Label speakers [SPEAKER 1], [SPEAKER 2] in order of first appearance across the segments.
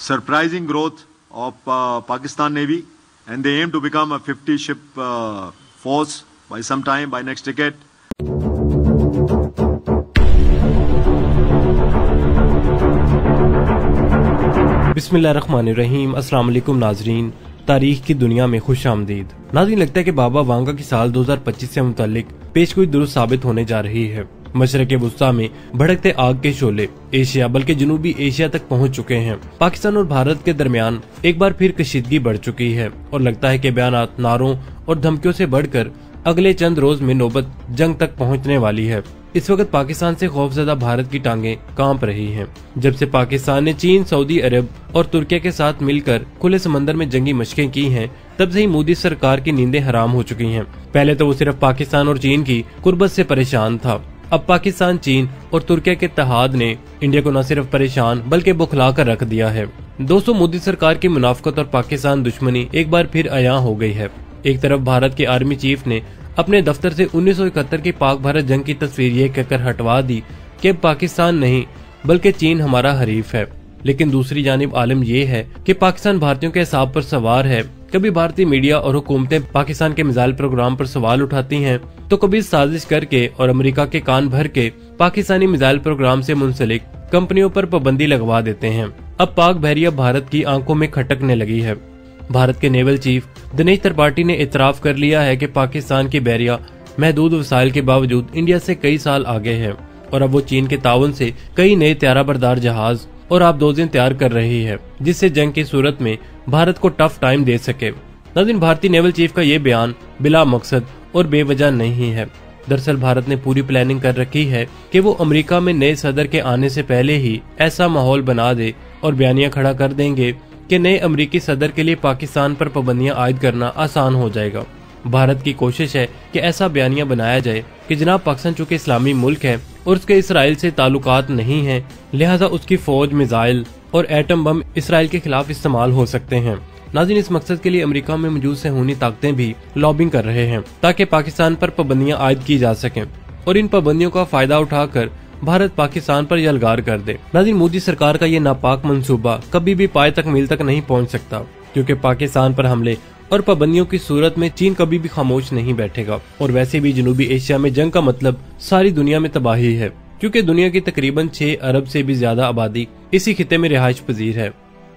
[SPEAKER 1] surprising growth of Pakistan Navy, and they aim to become a 50-ship force by some time, by next decade.
[SPEAKER 2] बिस्मिल्लाहिर्रहमानिर्रहीम। अस्सलाम वालेकुम नाजरीन, तारीख की दुनिया में खुश आमदीद। नाज़रीन, लगता है कि बाबा वांगा की साल 2025 से मुतालिक पेशगोई दुरुस्त साबित होने जा रही है। मशरक़े वुस्ता में भड़कते आग के शोले एशिया बल्कि जनूबी एशिया तक पहुंच चुके हैं। पाकिस्तान और भारत के दरमियान एक बार फिर कशीदगी बढ़ चुकी है और लगता है कि बयानात, नारों और धमकियों से बढ़कर अगले चंद रोज में नौबत जंग तक पहुंचने वाली है। इस वक्त पाकिस्तान से खौफजदा भारत की टांगें कांप रही हैं। जब से पाकिस्तान ने चीन, सऊदी अरब और तुर्की के साथ मिलकर खुले समंदर में जंगी मशकें की हैं, तब से ही मोदी सरकार की नींदें हराम हो चुकी हैं। पहले तो वो सिर्फ पाकिस्तान और चीन की कुर्बत से परेशान था। अब पाकिस्तान, चीन और तुर्की के इत्तेहाद ने इंडिया को न सिर्फ परेशान बल्कि बुखला कर रख दिया है। दोस्तों, मोदी सरकार की मुनाफकत और पाकिस्तान दुश्मनी एक बार फिर अयां हो गई है। एक तरफ भारत के आर्मी चीफ ने अपने दफ्तर से 1971 की पाक भारत जंग की तस्वीर ये कहकर हटवा दी कि अब पाकिस्तान नहीं बल्कि चीन हमारा हरीफ है। लेकिन दूसरी जानिब आलम ये है कि पाकिस्तान भारतीयों के हिसाब पर सवार है। कभी भारतीय मीडिया और हुकूमतें पाकिस्तान के मिसाइल प्रोग्राम पर सवाल उठाती हैं, तो कभी साजिश करके और अमेरिका के कान भर के पाकिस्तानी मिसाइल प्रोग्राम से मुंसलिक कंपनियों पर पाबंदी लगवा देते हैं। अब पाक बहरिया भारत की आंखों में खटकने लगी है। भारत के नेवल चीफ दिनेश त्रिपाठी ने इतराफ कर लिया है कि पाकिस्तान की बहरिया महदूद वसाइल के बावजूद इंडिया से कई साल आगे है और अब वो चीन के ताउन से कई नए त्यारा बरदार जहाज और आबदोजें तैयार कर रही है, जिससे जंग की सूरत में भारत को टफ टाइम दे सके। नाज़रीन, भारतीय नेवल चीफ का ये बयान बिला मकसद और बेवजह नहीं है। दरअसल भारत ने पूरी प्लानिंग कर रखी है कि वो अमेरिका में नए सदर के आने से पहले ही ऐसा माहौल बना दे और बयानिया खड़ा कर देंगे कि नए अमेरिकी सदर के लिए पाकिस्तान पर पाबंदियां आयद करना आसान हो जाएगा। भारत की कोशिश है कि ऐसा बयानिया बनाया जाए कि जनाब पाकिस्तान चूंकि इस्लामी मुल्क है और उसके इसराइल से ताल्लुकात नहीं हैं, लिहाजा उसकी फौज, मिसाइल और एटम बम इसराइल के खिलाफ इस्तेमाल हो सकते हैं। नाज़रीन, इस मकसद के लिए अमेरिका में मौजूद सहूनी ताकतें भी लॉबिंग कर रहे हैं ताकि पाकिस्तान पर पाबंदियां आयद की जा सकें और इन पाबंदियों का फायदा उठाकर भारत पाकिस्तान पर यलगार कर दे। नाज़रीन, मोदी सरकार का ये नापाक मंसूबा कभी भी पाए तक मील तक नहीं पहुंच सकता, क्योंकि पाकिस्तान पर हमले और पाबंदियों की सूरत में चीन कभी भी खामोश नहीं बैठेगा। और वैसे भी जनूबी एशिया में जंग का मतलब सारी दुनिया में तबाही है, क्योंकि दुनिया की तकरीबन 6 अरब से भी ज्यादा आबादी इसी खिते में रिहाइश पजीर है।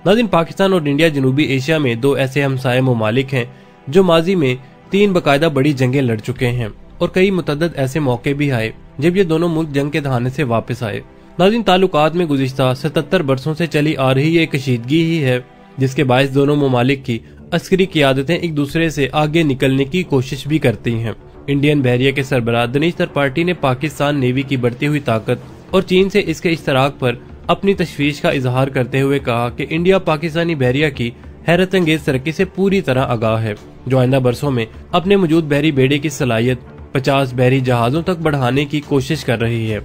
[SPEAKER 2] नाज़रीन, पाकिस्तान और इंडिया जनूबी एशिया में दो ऐसे हमसाये ममालिक हैं जो माजी में 3 बाकायदा बड़ी जंगें लड़ चुके हैं और कई मुतअद्दिद ऐसे मौके भी आए जब ये दोनों मुल्क जंग के दहाने से वापस आए। नाज़रीन, ताल्लुकात में गुज़िश्ता 77 बरसों से चली आ रही ये कशीदगी ही है जिसके बायस दोनों ममालिक की अस्करी क़ियादतें एक दूसरे से आगे निकलने की कोशिश भी करती हैं। इंडियन बहरिया के सरबराह दिनेश त्रिपाठी ने पाकिस्तान नेवी की बढ़ती हुई ताकत और चीन से इसके इश्तराक पर अपनी तशवीश का इजहार करते हुए कहा कि इंडिया पाकिस्तानी बहरिया की हैरत अंगेज तरक्की से पूरी तरह आगाह है, जो आइंदा बरसों में अपने मौजूद बहरी बेड़े की सलाहियत 50 बहरी जहाजों तक बढ़ाने की कोशिश कर रही है।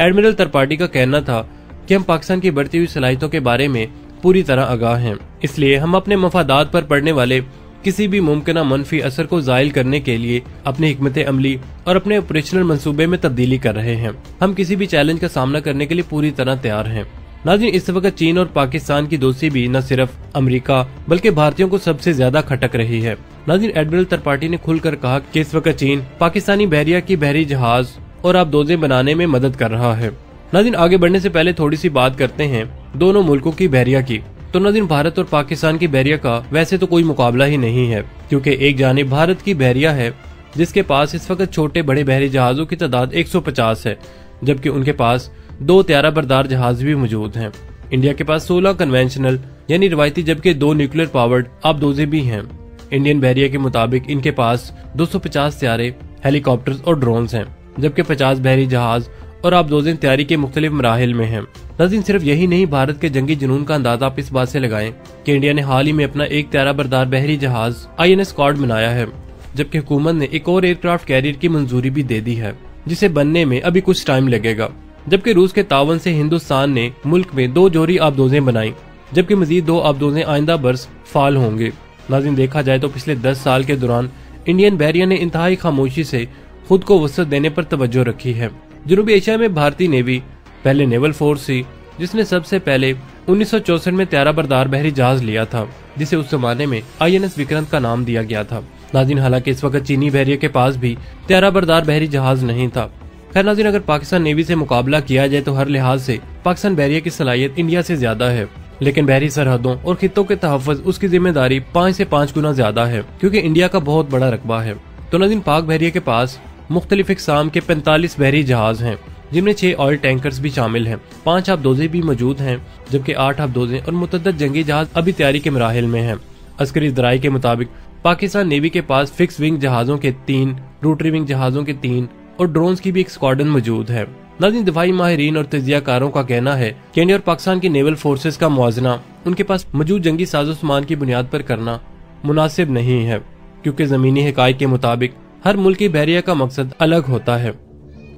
[SPEAKER 2] एडमिरल त्रिपाठी का कहना था कि हम पाकिस्तान की बढ़ती हुई सलाहियतों के बारे में पूरी तरह आगाह हैं, इसलिए हम अपने मफादात पर पड़ने वाले किसी भी मुमकिन मनफी असर को ज़ायल करने के लिए अपनी हिकमत अमली और अपने ऑपरेशनल मंसूबे में तब्दीली कर रहे हैं। हम किसी भी चैलेंज का सामना करने के लिए पूरी तरह तैयार हैं। नाज़रीन, इस वक्त चीन और पाकिस्तान की दोस्ती भी न सिर्फ अमेरिका बल्कि भारतीयों को सबसे ज्यादा खटक रही है। नाज़रीन, एडमिरल त्रिपाठी ने खुलकर कहा कि इस वक्त चीन पाकिस्तानी बहरिया की बहरी जहाज और आबदोजें बनाने में मदद कर रहा है। नाज़रीन, आगे बढ़ने से पहले थोड़ी सी बात करते हैं दोनों मुल्कों की बहरिया की। तो नाज़रीन, भारत और पाकिस्तान की बहरिया का वैसे तो कोई मुकाबला ही नहीं है, क्योंकि एक जानिब भारत की बहरिया है जिसके पास इस वक्त छोटे बड़े बहरी जहाजों की तादाद 150 है, जबकि उनके पास 2 त्यारा बरदार जहाज भी मौजूद हैं। इंडिया के पास 16 कन्वेंशनल यानी रवायती जबकि 2 न्यूक्लियर पावर्ड आबदोजे भी हैं। इंडियन बहरिया के मुताबिक इनके पास 250 त्यारे, हेलीकॉप्टर्स और ड्रोन्स हैं, जबकि 50 बहरी जहाज और आबदोजें तैयारी के मुख्तलिफ मराहिल में हैं। नाज़रीन, सिर्फ यही नहीं, भारत के जंगी जुनून का अंदाजा आप इस बात से लगाएं कि इंडिया ने हाल ही में अपना एक त्यारा बरदार बहरी जहाज INS कॉर्ड बनाया है, जबकि हुकूमत ने एक और एयरक्राफ्ट कैरियर की मंजूरी भी दे दी है, जिसे बनने में अभी कुछ टाइम लगेगा। जबकि रूस के तावन से हिंदुस्तान ने मुल्क में 2 जोड़ी आबदोजें बनाई, जबकि मजीद 2 आबदोजें आइंदा बरस फाल होंगे। नाज़रीन, देखा जाए तो पिछले 10 साल के दौरान इंडियन बहरिया ने इंतहाई खामोशी से खुद को वसअत देने पर तवज्जो रखी है। जनूबी एशिया में भारतीय नेवी पहले नेवल फोर्स थी, जिसने सबसे पहले 1964 में त्यारा बरदार बहरी जहाज लिया था, जिसे उस जमाने में INS विक्रांत का नाम दिया गया था। नाज़रीन, हालांकि इस वक्त चीनी बहरिया के पास भी त्यारा बरदार बहरी जहाज नहीं था। खैर नाज़रीन, अगर पाकिस्तान नेवी से मुकाबला किया जाए तो हर लिहाज से पाकिस्तान बहरिया की सलाहियत इंडिया से ज्यादा है, लेकिन बहरी सरहदों और खित्तों के तहफ़्फ़ुज़ उसकी जिम्मेदारी 5 से 5 गुना ज्यादा है, क्योंकि इंडिया का बहुत बड़ा रकबा है। तो नाज़रीन, पाक बहरिया के पास मुख्तलिफ इक़साम के 45 बहरी जहाज हैं, जिनमें 6 ऑयल टैंकर्स भी शामिल हैं, 5 आबदोज़े भी मौजूद हैं, जबकि 8 आबदोज़े और मुतअद्दिद जंगी जहाज अभी तैयारी के मराहिल में हैं। अस्करी ज़राए के मुताबिक पाकिस्तान नेवी के पास फिक्स विंग जहाजों के 3, रोटरी विंग जहाजों के 3 और ड्रोन्स की भी एक स्क्वाड्रन मौजूद है। नाज़रीन, दिफाई माहिरीन और तजियाकारों का कहना है कि इंडिया और पाकिस्तान की नेवल फोर्सेस का मुआवजना उनके पास मौजूद जंगी साजो सामान की बुनियाद पर करना मुनासिब नहीं है, क्योंकि जमीनी हकाइक के मुताबिक हर मुल्क की बहरिया का मकसद अलग होता है।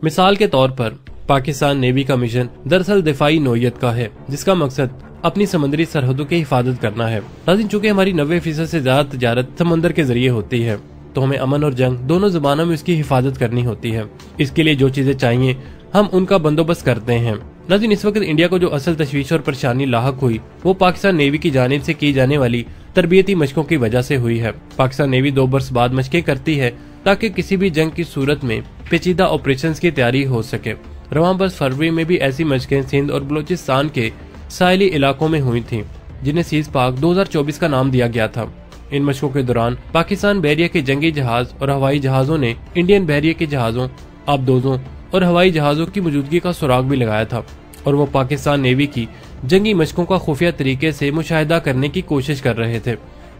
[SPEAKER 2] मिसाल के तौर पर पाकिस्तान नेवी का मिशन दरअसल दिफाई नौयत का है, जिसका मकसद अपनी समुद्री सरहदों की हिफाजत करना है। नाज़रीन, चूंकि हमारी 90% से ज्यादा तजारत समंदर के जरिए होती है, तो हमें अमन और जंग दोनों ज़बानों में इसकी हिफाजत करनी होती है। इसके लिए जो चीजें चाहिए हम उनका बंदोबस्त करते हैं। नाज़रीन, इस वक्त इंडिया को जो असल तशवीश और परेशानी लाहक हुई वो पाकिस्तान नेवी की जानिब से की जाने वाली तरबियती मशकों की वजह से हुई है। पाकिस्तान नेवी 2 बरस बाद मशकें करती है ताकि किसी भी जंग की सूरत में पेचीदा ऑपरेशंस की तैयारी हो सके। रवां बरस फरवरी में भी ऐसी मशकें सिंध और बलोचिस्तान के साहिली इलाकों में हुई थी, जिन्हें सीज पाक 2024 का नाम दिया गया था। इन मशकों के दौरान पाकिस्तान बहरिया के जंगी जहाज और हवाई जहाजों ने इंडियन बहरिया के जहाजों, आबदोजों और हवाई जहाजों की मौजूदगी का सुराग भी लगाया था, और वो पाकिस्तान नेवी की जंगी मशकों का खुफिया तरीके से मुशाहिदा करने की कोशिश कर रहे थे।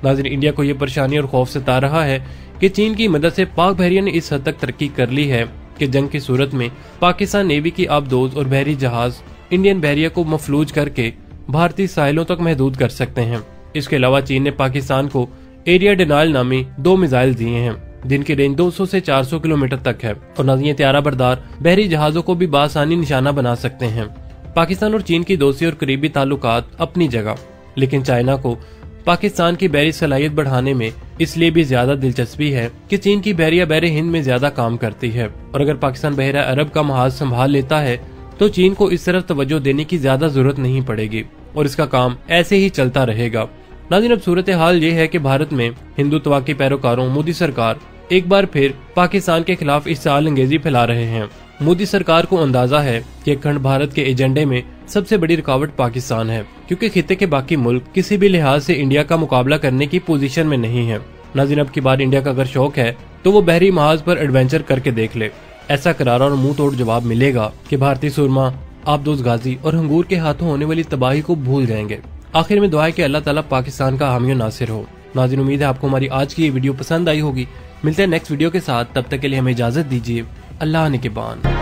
[SPEAKER 2] नाज़रीन, इंडिया को ये परेशानी और खौफ सता रहा है कि चीन की मदद से पाक बहरिया ने इस हद तक तरक्की कर ली है कि जंग की सूरत में पाकिस्तान नेवी की आबदोज और बहरी जहाज इंडियन बहरिया को मफलूज करके भारतीय साहिलों तक महदूद कर सकते हैं। इसके अलावा चीन ने पाकिस्तान को एरिया डेनाइल नामी 2 मिसाइल दिए हैं, जिनकी रेंज 200 से 400 किलोमीटर तक है, और नाज़रीन, त्यारा बरदार बहरी जहाजों को भी बासानी निशाना बना सकते हैं। पाकिस्तान और चीन की दोस्ती और करीबी ताल्लुकात अपनी जगह, लेकिन चाइना को पाकिस्तान की बहरी सलाहियत बढ़ाने में इसलिए भी ज्यादा दिलचस्पी है कि चीन की बहरिया बहरे हिंद में ज्यादा काम करती है, और अगर पाकिस्तान बहरा अरब का महाज संभाल लेता है तो चीन को इस तरफ तवज्जो देने की ज्यादा जरूरत नहीं पड़ेगी और इसका काम ऐसे ही चलता रहेगा। नाज़रीन, अब सूरत हाल ये है कि भारत में हिंदुत्व की पैरोकारों मोदी सरकार एक बार फिर पाकिस्तान के खिलाफ इश्तिआल अंगेजी फैला रहे हैं। मोदी सरकार को अंदाजा है कि अखंड भारत के एजेंडे में सबसे बड़ी रुकावट पाकिस्तान है, क्योंकि खित्ते के बाकी मुल्क किसी भी लिहाज से इंडिया का मुकाबला करने की पोजीशन में नहीं है। नाज़रीन, अब की बार इंडिया का अगर शौक है तो वो बहरी महाज पर एडवेंचर करके देख ले। ऐसा करारा और मुंह तोड़ जवाब मिलेगा कि भारतीय सुरमा, आबदोज गाजी और हंगूर के हाथों होने वाली तबाही को भूल जाएंगे। आखिर में दुआ है कि अल्लाह ताला पाकिस्तान का हामी और नासिर हो। नाज़रीन, उम्मीद है आपको हमारी आज की ये वीडियो पसंद आई होगी। मिलते हैं नेक्स्ट वीडियो के साथ, तब तक के लिए हमें इजाजत दीजिए। अल्लाह निगहबान।